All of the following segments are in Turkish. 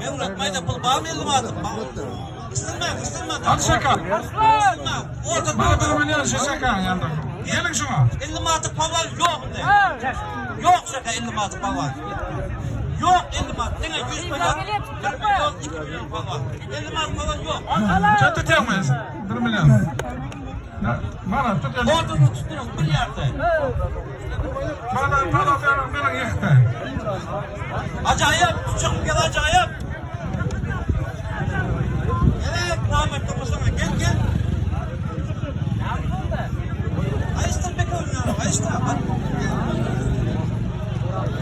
Ben bırakmayı pul bağlayalım artık. Kısırma. Hadi şaka. Kısırma. Orta Bana 1 milyon şaka yandı. Gelin şuna. 50 matı pavan yok ne? Yok şaka 50 matı pavan. Yok 50 matı. Nene 100 milyon, 1 milyon, 2 milyon pavan. 50 matı pavan yok. Çok tutuyamayız. 1 milyon. Bana tut elini. Ortadan tutturun 1 yerde. Bana yıktı. Acayip. Çok gel acayip. Evet Muhammed kapısana gel. Ayıştır pek oynuyor. Ayıştır.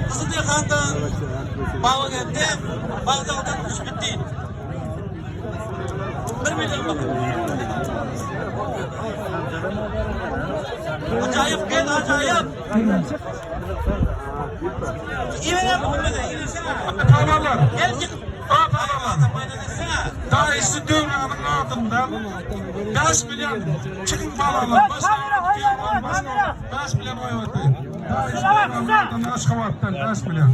Nasıl diye kandan bağı geldi. Bağda odan kuş bitti. 1 milyon bakın. Acayip gel acayip. İyi ver Muhammed'e. İyi versene. Tavalar. Gel git. Daha işte dünyanın altından 5 milyon çıkın bağlarlar. Başka 5 milyon oy ödü. Daha işte dünyanın altından aşkavattan 5 milyon.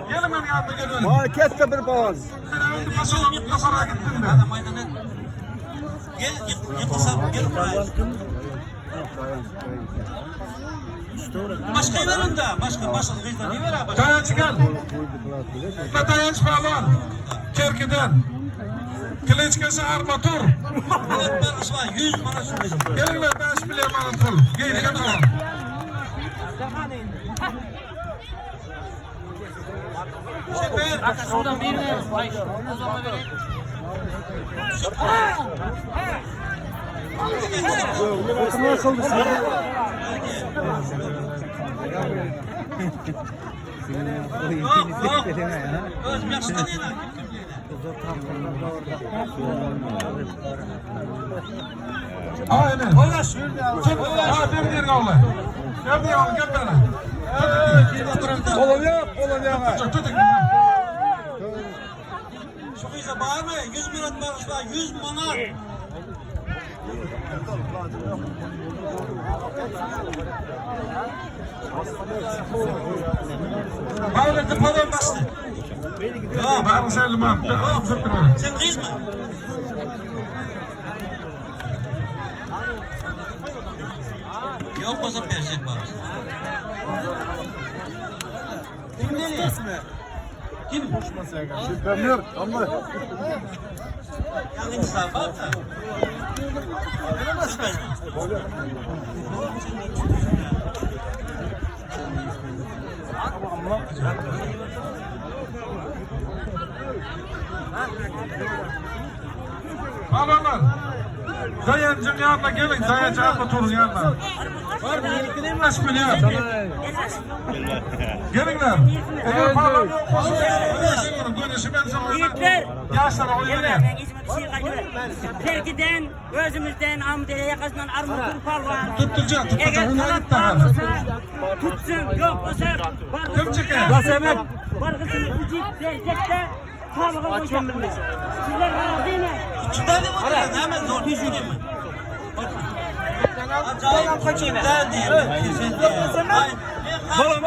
Gelin benim yanıma gelin. Vay kesse bir bağız. Ben önce kasara gittim ben. Gel gel buraya. Başka ver onda. Başka kızdan ne ver abi? Dayanç gel. Dayanç bağlar. Kerkiden. Kılıçkası armatur. Evet ben Osman 100 bana söyleyeceğim. Gelin ver 5 milyon bana pul. Gelin oğlum. Şuradan bir ver. O zaman vereyim. Oturmaya kaldı sen. Özüm yaşında değil lan. Aynen. Oynaş. Ha bir diğer kavla. Gel diye oğlum gel bana. Oğlum yap. Tut. Şu kıza bağırma. 100 milyon bağırmış var. 100 manat. Bağırdı paran bastı. Ya bana selimam. Sen kız mı? Yok o zaman verecek bana. Kim deli? Kim? Süperler. Ama. Yani insan bak da. Bağlarlar. Dayancın yanına gelin. Dayancı armaturun yanına. Var mı? Yenikli değil mi? 5 milyon. Gelinler. Eğer bağlar yok olsun. Görüşü ben sana Yiğitler. yaşlara oy Evet, vereyim. ben İzmir bir şey kaçırıyorum. Terkiden, özümüzden, Amdere yakasından armutun parvan. Tutturacak. Eğer Ona taraf git daha. varsa tutsun, yok olsa Kim çıkar? bargısını ucuyup verecek de tabağa koyacak. Sizler var değil mi? Çıkar değil mi? Hemen zor düşüneyim mi? Acayip kaçırlar diye. Sen diye. Oğlum.